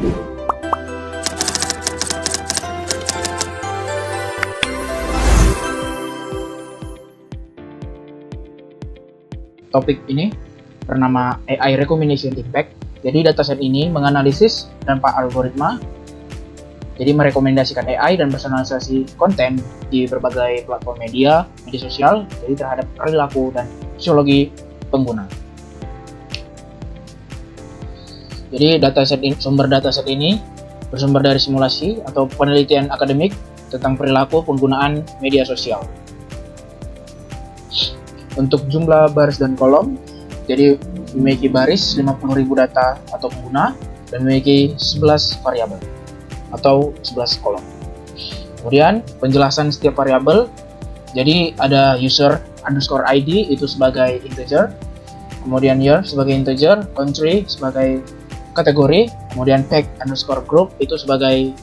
Topik ini bernama AI Recommendation Impact. Jadi dataset ini menganalisis dampak algoritma, jadi merekomendasikan AI dan personalisasi konten di berbagai platform media sosial, jadi terhadap perilaku dan psikologi pengguna. Jadi sumber dataset ini bersumber dari simulasi atau penelitian akademik tentang perilaku penggunaan media sosial. Untuk jumlah baris dan kolom, jadi memiliki baris 50.000 data atau pengguna dan memiliki 11 variabel atau 11 kolom. Kemudian penjelasan setiap variabel, jadi ada user underscore ID itu sebagai integer, kemudian year sebagai integer, country sebagai kategori, kemudian tag underscore group itu sebagai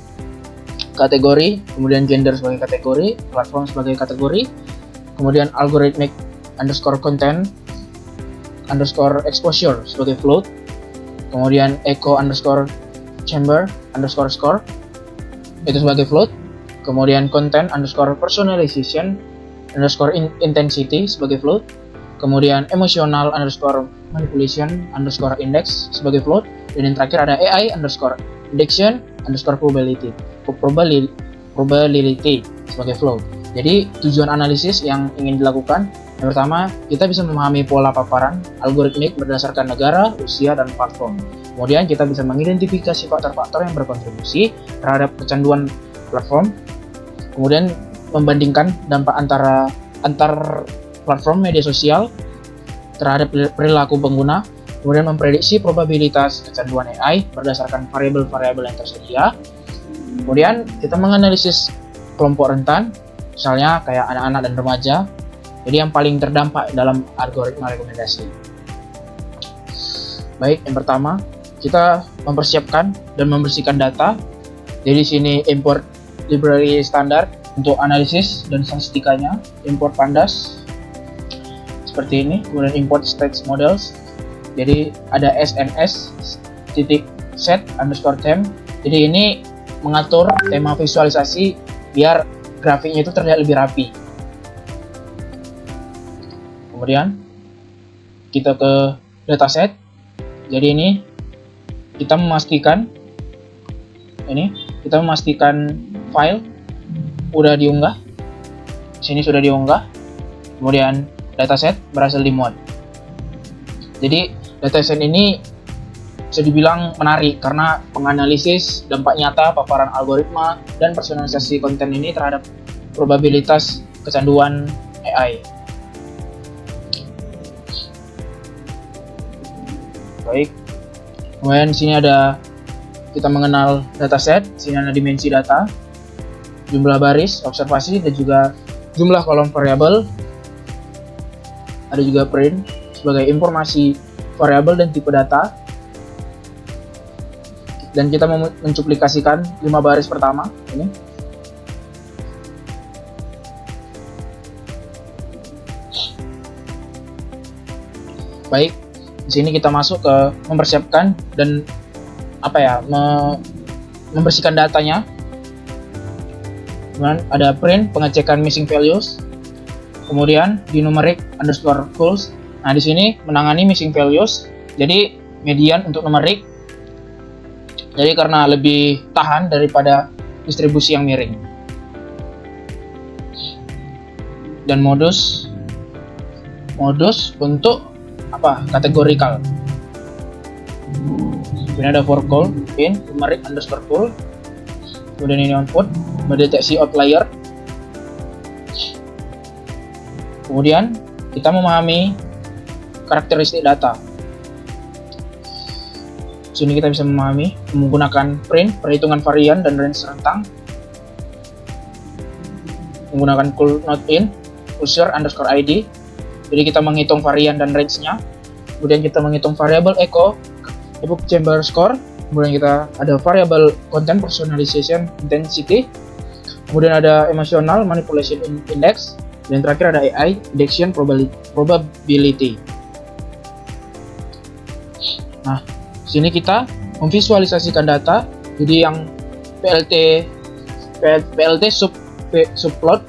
kategori, kemudian gender sebagai kategori, platform sebagai kategori, kemudian algorithmic underscore content underscore exposure sebagai float, kemudian echo underscore chamber underscore score itu sebagai float, kemudian content underscore personalization underscore intensity sebagai float, kemudian emotional underscore manipulation underscore index sebagai float, dan yang terakhir ada AI underscore addiction underscore probability sebagai float. Jadi tujuan analisis yang ingin dilakukan, yang pertama, kita bisa memahami pola paparan algoritmik berdasarkan negara, usia, dan platform. Kemudian kita bisa mengidentifikasi faktor-faktor yang berkontribusi terhadap kecanduan platform. Kemudian membandingkan dampak antar platform media sosial terhadap perilaku pengguna. Kemudian memprediksi probabilitas kecanduan AI berdasarkan variabel-variabel yang tersedia. Kemudian kita menganalisis kelompok rentan, misalnya kayak anak-anak dan remaja. Jadi yang paling terdampak dalam algoritma rekomendasi. Baik, yang pertama kita mempersiapkan dan membersihkan data. Jadi sini import library standar untuk analisis dan statistikanya, import pandas seperti ini, kemudian import stage models. Jadi ada SNS.set underscore theme. Jadi ini mengatur tema visualisasi biar grafiknya itu terlihat lebih rapi. Kemudian kita ke dataset. Jadi ini kita memastikan file udah diunggah. Sini sudah diunggah. Kemudian dataset berhasil dimuat. Jadi dataset ini bisa dibilang menarik karena menganalisis dampak nyata paparan algoritma dan personalisasi konten ini terhadap probabilitas kecanduan AI. Baik, kemudian sini ada kita mengenal dataset, sini ada dimensi data, jumlah baris, observasi, dan juga jumlah kolom variabel. Ada juga print sebagai informasi variabel dan tipe data. Dan kita mencuplikasikan 5 baris pertama ini. Baik. Di sini kita masuk ke mempersiapkan dan membersihkan datanya. Kemudian ada print pengecekan missing values. Kemudian di numeric underscore false. Nah di sini menangani missing values. Jadi median untuk numeric. Jadi karena lebih tahan daripada distribusi yang miring. Dan modus untuk kategorikal. Ini ada for call in numeric underscore full. Kemudian ini output mendeteksi outlier. Kemudian kita memahami karakteristik data. Sini kita bisa memahami menggunakan print perhitungan varian dan range rentang. Menggunakan cool not in user underscore ID. Jadi kita menghitung varian dan range-nya. Kemudian kita menghitung variabel echo chamber score. Kemudian kita ada variabel content personalization intensity. Kemudian ada emotional manipulation index. Dan terakhir ada AI addiction probability. Nah, sini kita memvisualisasikan data. Jadi yang PLT subplot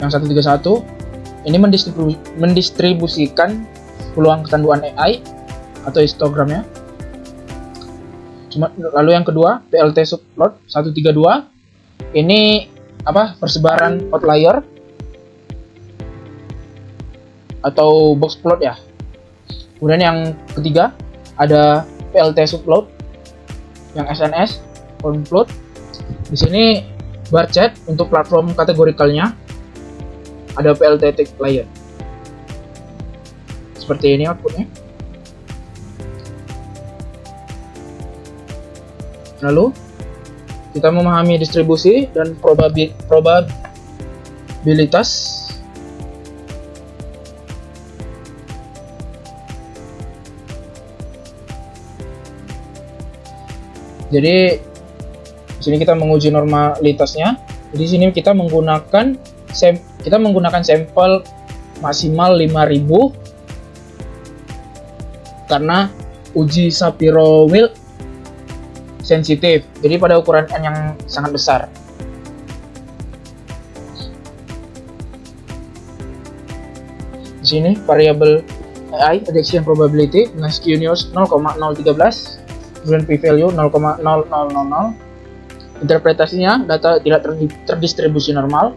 yang 131 ini mendistribusikan peluang kecanduan AI atau histogramnya. Lalu yang kedua, PLT subplot 132 ini persebaran outlier atau box plot ya. Kemudian yang ketiga ada PLT subplot yang SNS plot. Di sini bar chart untuk platform kategorikalnya ada PLT tag layer. Seperti ini outputnya. Lalu kita memahami distribusi dan probabilitas. Jadi di sini kita menguji normalitasnya. Di sini kita menggunakan sampel maksimal 5000 karena uji Shapiro-Wilk sensitif. Jadi pada ukuran N yang sangat besar. Di sini variabel AI addiction probability dengan skewness 0,013. Kemudian p-value 0,0000. Interpretasinya data tidak terdistribusi normal.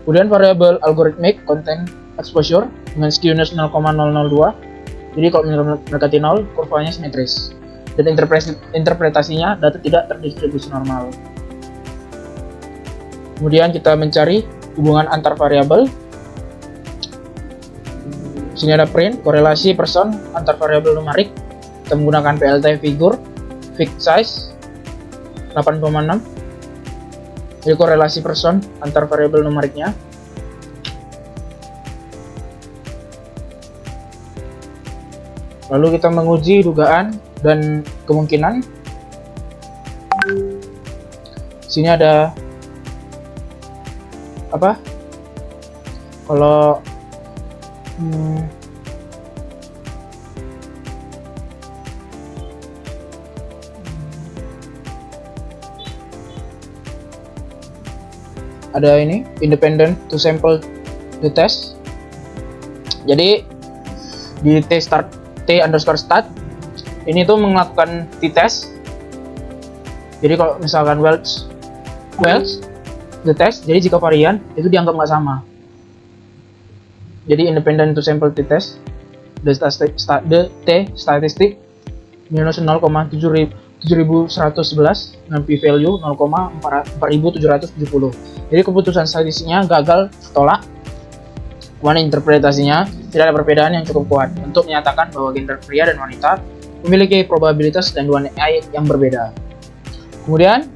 Kemudian variabel algorithmic content exposure dengan skewness 0,002. Jadi kalau mendekati 0, kurvanya simetris. Dan interpretasinya data tidak terdistribusi normal. Kemudian kita mencari hubungan antar variabel. Di sini ada print korelasi person antar variabel numerik. Kita menggunakan PLT figure fixed size 8,6. Jadi korelasi person antar variabel numeriknya. Lalu kita menguji dugaan dan kemungkinan. Sini ada kalau ada ini independent to sample the test. Jadi di t_start ini tuh melakukan t-test. Jadi kalau misalkan Welch the test, jadi jika varian itu dianggap nggak sama. Jadi independent to sample t-test, the statistic minus 0,7111 dengan p-value 0,4770. Jadi keputusan statistiknya gagal tolak. Kemudian interpretasinya tidak ada perbedaan yang cukup kuat untuk menyatakan bahwa gender pria dan wanita memiliki probabilitas kecanduan AI yang berbeda. Kemudian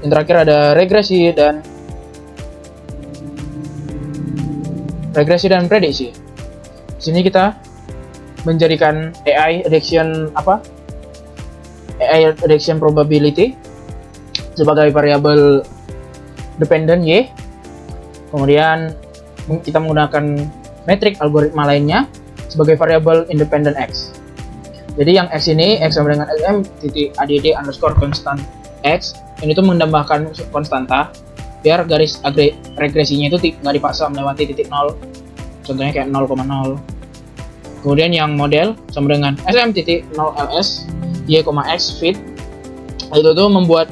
yang terakhir ada regresi dan prediksi. Di sini kita menjadikan AI addiction probability sebagai variabel dependent Y. Kemudian kita menggunakan metrik algoritma lainnya sebagai variabel independent X. Jadi yang X ini X sama dengan sm_add_constant X ini tuh menambahkan konstanta biar garis regresinya itu nggak dipaksa melewati titik 0. Contohnya kayak 0,0. Kemudian yang model sama dengan sm_0ls y,x fit itu tuh membuat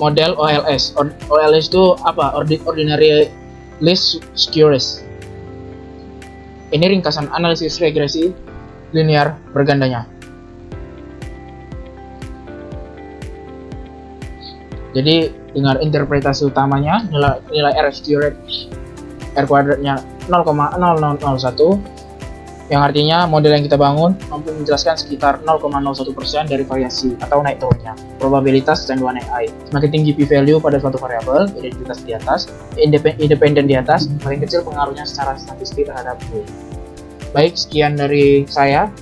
model OLS. OLS itu apa? Ordinary least skewness. Ini ringkasan analisis regresi linear bergandanya. Jadi dengan interpretasi utamanya nilai R squared R kuadratnya 0,0001, yang artinya model yang kita bangun mampu menjelaskan sekitar 0,01% dari variasi atau naik turunnya probabilitas kecanduan AI. Semakin tinggi p-value pada suatu variabel, identitas di atas, independen di atas, semakin kecil pengaruhnya secara statistik terhadap Y. Baik, sekian dari saya.